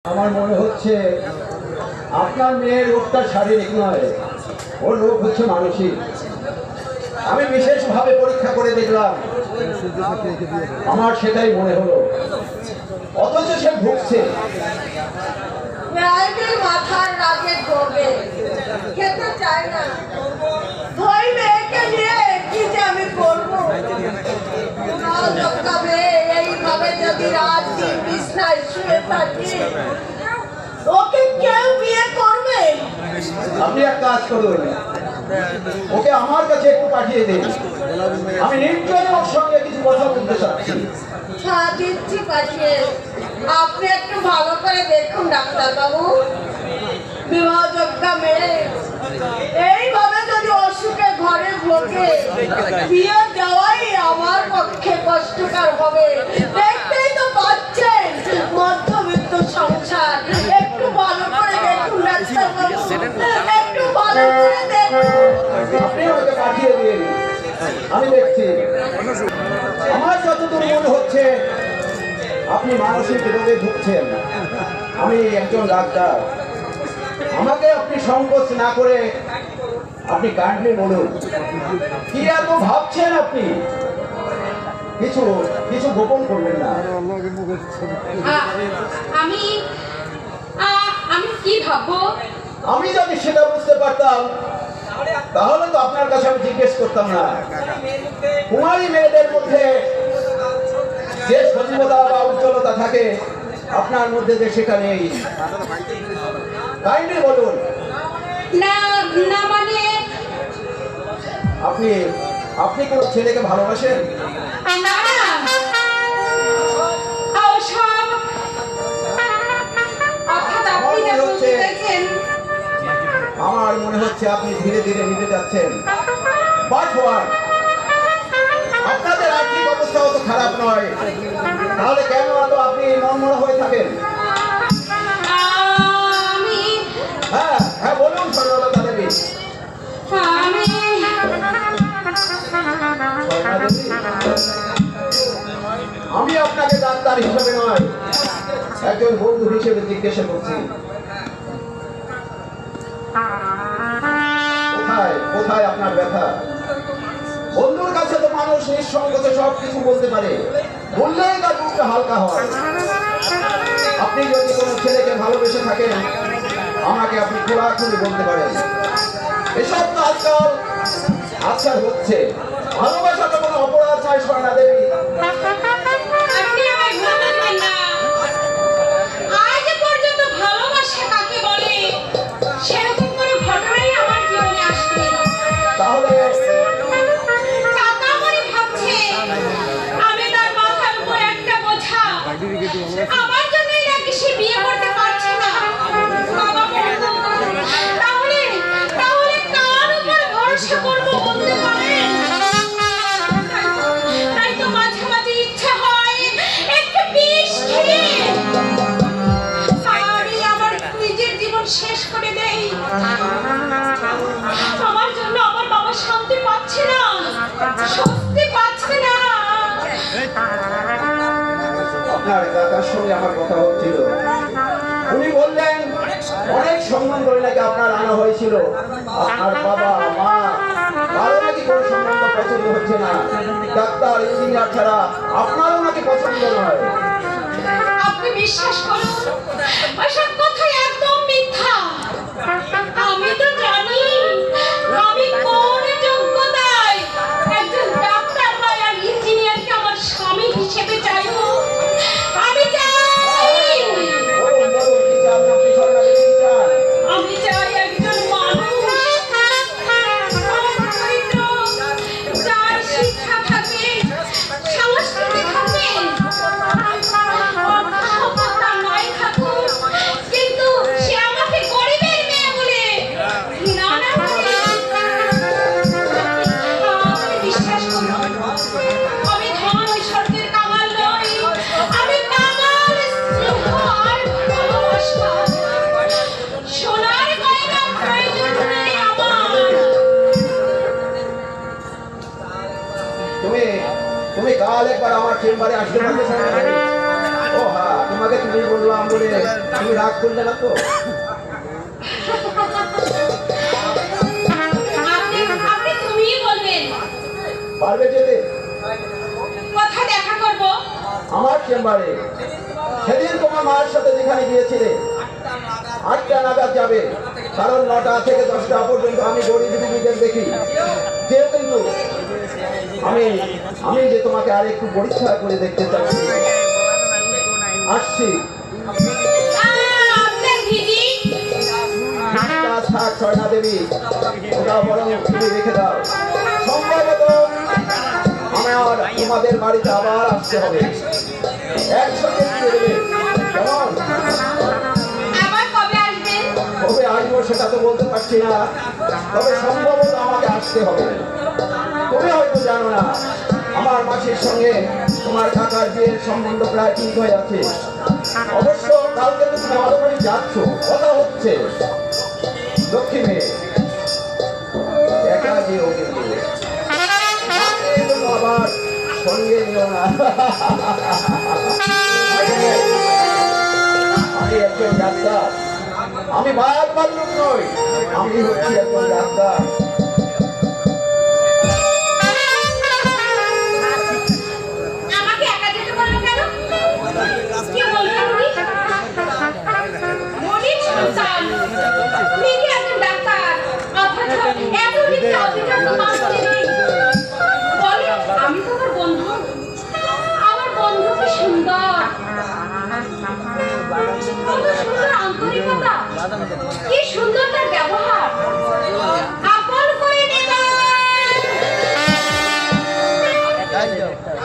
আমার মনে হচ্ছে আপনার মেয়ের রোগটা শারীরিক নয়, ওর রোগ হচ্ছে মানসিক। আমি বিশেষভাবে পরীক্ষা করে দেখলাম, আমার সেটাই মনে হলো। অথচ সে ভুগছে। মাথার রাগে ভোগে, খেতে চায় না। ওই মেয়েকে নিয়ে কি যে আমি করবো? এইভাবে যদি রাত দিন বিছনায় শুয়ে থাকি, ওকে কেউ বিয়ে করবে? আপনি এক কাজ করুন, ওকে আমার কাছে একটু পাঠিয়ে দিন। আমি নিশ্চয়ই ওর সঙ্গে কিছু কথা বলতে চাচ্ছি। হ্যাঁ, দিচ্ছি পাঠিয়ে। আপনি একটু ভালো করে দেখুন ডাক্তারবাবু, বিবাহযোগ্য মেয়ে এইভাবে যদি অসুখে ঘরে ভোগে, বিয়ে দেওয়াই আমার পক্ষে কষ্টকর হবে। দেখতেই তো পাচ্ছেন মধ্যবিত্ত সংসার। একটু ভালো করে দেখুন ডাক্তারবাবু, একটু ভালো করে দেখুন। আপনি আমাকে পাঠিয়ে দিন, আমি দেখছি। আমার যতদূর মনে হচ্ছে আপনি মানসিক রোগে ভুগছেন। আমি একজন ডাক্তার, আমাকে আপনি সংকোচ না করে আপনি কাইন্ডলি বলুন, কি এত ভাবছেন আপনি? কিছু কিছু গোপন করবেন না। আমি কি ভাববো? আমি যদি সেটা বুঝতে পারতাম তাহলে তো আপনার কাছে আমি জিজ্ঞেস করতাম না। কুমারী মেয়েদের মধ্যে যে সজীবতা বা উজ্জ্বলতা থাকে আপনার মধ্যে যে সেটা নেই। কাইন্ডলি বলুন। না না, মানে আপনি আপনি কোন ছেলেকে ভালোবাসেন? না না, ওসব অর্থাৎ আপনি যা বলতে চাইছেন। আমার মনে হচ্ছে আপনি ধীরে ধীরে মিটে যাচ্ছেন। বাট হোয়াট, আপনাদের আর্থিক অবস্থা অত খারাপ নয়, তাহলে কেন এত আপনি মনমরা হয়ে থাকেন? হ্যাঁ হ্যাঁ বলুন সরলতা দেবী। আমি আপনাকে ডাক্তার হিসেবে নয়, একজন বন্ধু হিসেবে জিজ্ঞাসা করছি, কোথায় কোথায় আপনার ব্যথা? বন্ধুর কাছে তো মানুষ নিঃসঙ্গতে সবকিছু বলতে পারে, বললেই তার বুকটা হালকা হয়। আপনি যদি কোনো ছেলেকে ভালোবেসে থাকেন আমাকে আপনি খোলাখুলি বলতে পারেন। এসব তো আজকাল হচ্ছে। ভালোবাসা তো কোনো অপরাধ চাই স্বর্ণা দেবী। আজ পর্যন্ত ভালোবাসা কাকে বলে সেরকম কোনো ঘটনাই আমার জীবনে আসেনি। তাহলে কাকা মনে ভাবছে আমি তার মাথার উপর একটা বোঝা। আমার জন্যই নাকি সে বিয়ে করতে পারছে না। বাবা বলতো, তাহলে তাহলে কার উপর ভরসা করবো বলতে পারেন? তাই তো মাঝে মাঝে ইচ্ছা হয় একটু বিষ খেয়ে আমি আমার নিজের জীবন শেষ করে দেই। আমার জন্য আমার বাবা শান্তি পাচ্ছে না, স্বস্তি পাচ্ছে না। আপনার কাকার সঙ্গে আমার কথা হচ্ছিল, উনি বললেন অনেক সম্মান করে নাকি আপনার আনা হয়েছিল। আপনার বাবা মা কারো নাকি কোনো সম্বন্ধ পছন্দ হচ্ছে না, ডাক্তার ইঞ্জিনিয়ার ছাড়া আপনারও নাকি পছন্দ নয়। আপনি বিশ্বাস করুন, ওসব কথা একদম মিথ্যা। আমি তো জানি আমি কোন যোগ্যতায় একজন ডাক্তার বা ইঞ্জিনিয়ারকে আমার স্বামী হিসেবে চাইবো। আমি চাই বলুন বলুন, কি চান আপনি স্বর্ণা দেবী, কি চান? আমি চাই একজন মানুষ, আমার চরিত্র, যার শিক্ষা থাকে, সংস্কৃতি থাকে, অর্থ-সম্পদ নাই থাকুক, কিন্তু সে আমাকে গরিবের মেয়ে বলে ঘৃণা না করে। আপনি বিশ্বাস করুন, আমি ধন ঐশ্বর্যের কাঙাল নই, আমি কাঙাল স্নেহ আর ভালোবাসা। সোনার গয়নার প্রয়োজন নেই আমার। তুমি কাল একবার আমার চেম্বারে আসতে পারবে? ও হ্যাঁ, তোমার তোমাকে তুমি বললাম বলে তুমি রাগ করলে না তো? আপনি তুমিই বলবেন। পারবে যেতে? কোথায় দেখা করব? আমার চেম্বারে। সেদিন তোমার মায়ের সাথে যেখানে গিয়েছিলে 8টা নাগাদ যাবে, কারণ 9টা থেকে 10টা পর্যন্ত আমি গরিব রুগীদের দেখি। কেউ কিন্তু আমি যে তোমাকে আর একটু পরীক্ষা করে দেখতে চাচ্ছি। আসছি। আপনার ভিজি থাক স্বর্ণা দেবী, ওটা বরং তুমি রেখে দাও। সম্ভবত আমার তোমাদের বাড়িতে আবার আসতে হবে, একসঙ্গে ফিরে দেবে। কেমন? আবার কবে আসবেন? কবে আসবো সেটা তো বলতে পারছি না, তবে সম্ভবত আমাকে আসতে হবে। তুমি হয়তো জানো না, আমার মাসির সঙ্গে তোমার কাকার বিয়ের সম্বন্ধ প্রায় ঠিক হয়ে আছে। অবশ্য কালকে তো তুমি আমাদের বাড়ি যাচ্ছ, কথা হচ্ছে। লক্ষ্মী মেয়ে একা যেও কিন্তু, আবার সঙ্গে নিও না। আমি একজন ডাক্তার, আমি বাঘ ভাল্লুক নই, আমি হচ্ছি একজন ডাক্তার। আমাকে একা যেতে বললেন কেন? কি বলবেন উনি? মনির সন্তান, নিজে একজন ডাক্তার, অথচ এত বিদ্যা অবিদ্যা তো মানতে নেই। বলে, আমি তো আমার বন্ধু। আমার বন্ধু কি সুন্দর, কত সুন্দর আন্তরিকতা, কি সুন্দর তার ব্যবহার। আপন করে নিলাম।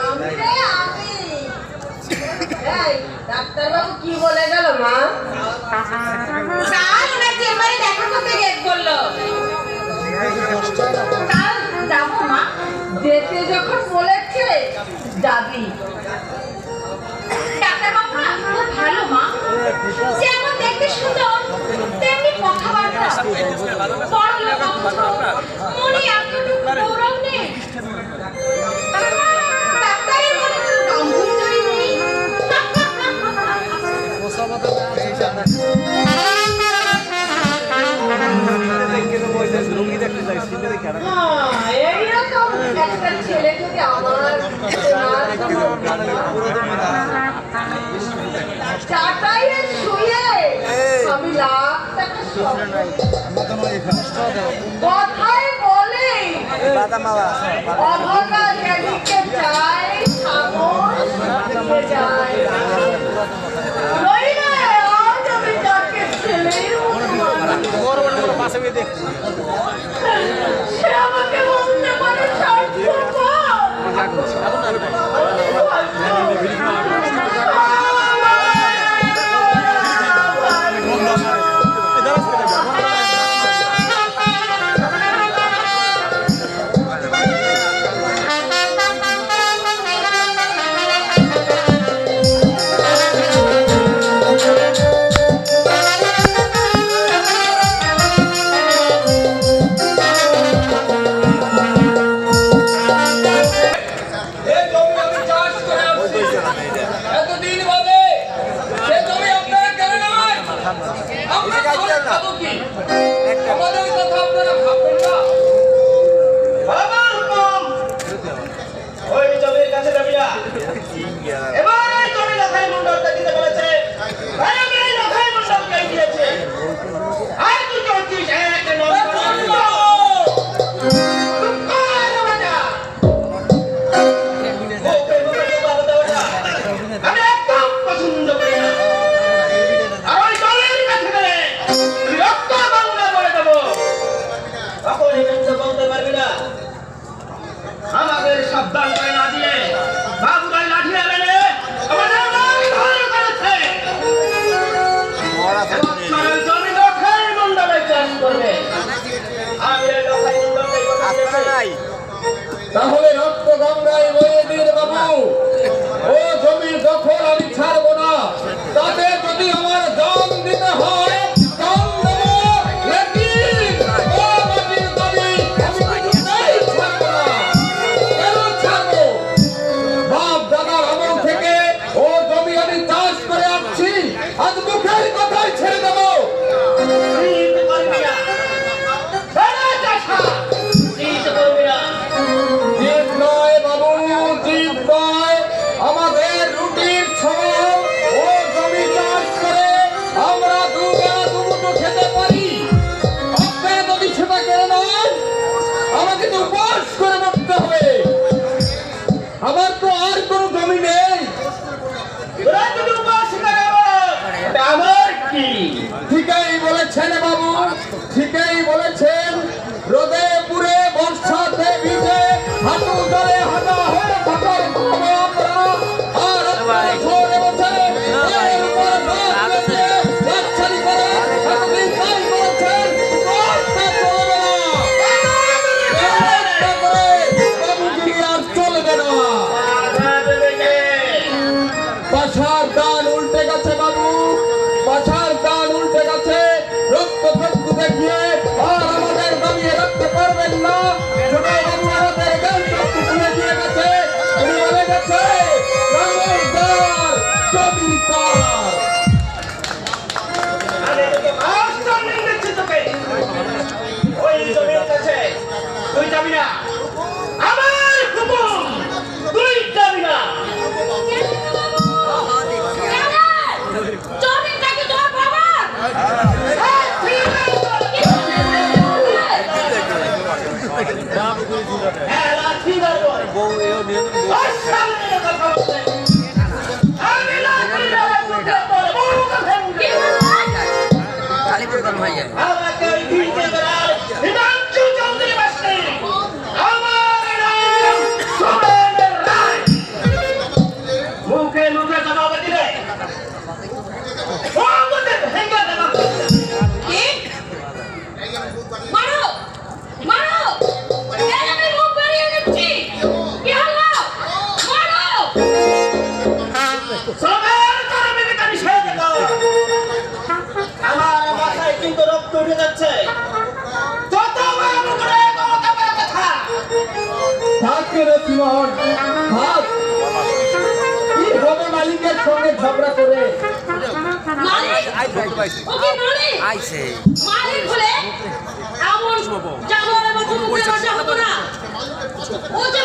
আমি রে আমি। এই ডাক্তারবাবু কি বলে গেল মা? কাল ওনার চেম্বারে দেখা করতে গেট বললো। কাল যাবো মা। যেতে যখন বলেছে যাবি। ডাক্তারবাবু না খুব ভালো মা, যেমন দেখতে সুন্দর তেমনি কথাবার্তা, বড় লোক অথচ মনে এতটুকু গৌরব নেই। ডাক্তারের মনে কোনো গাম্ভীর্যই নেই। এইরকম একটা ছেলে যদি আমার চাটাইয়ে শুয়ে আমি লাখ টাকা কথায় বলে অভাগা যেদিকে যায় সাগর সেদিকে যায়। নইলে আজ আমি যাকে ছেলের সে আমাকে বলতে পারে সাবধান করে না দিয়ে বাবুরাই লাঠি এনে আমাদের মান ধরে করেছে। এবছরের জমি লক্ষাই মন্ডলে চাষ করবে। আমি এই লক্ষাই মন্ডলে তাহলে রক্ত গঙ্গায় বয়ে দিন বাবু, ও জমির দখল আমি ছাড়বো না। তাতে যদি আমার দাম দিতে হয় দাম দেবো, লেকিন ও মাটির দাবি আমি কিছুতেই ছাড়বো না। কেন ছাড়বো? বাপ দাদার আমল থেকে ও জমি আমি চাষ করে আসছি। কেন সিমন ভাব কি হবে মালিকের সঙ্গে ঝগড়া করে? মালিক ওকে মালিক আইছে মালিক হলে এমন জানোয়ারের মতো মুখে লজ্জা হতো না। ও যে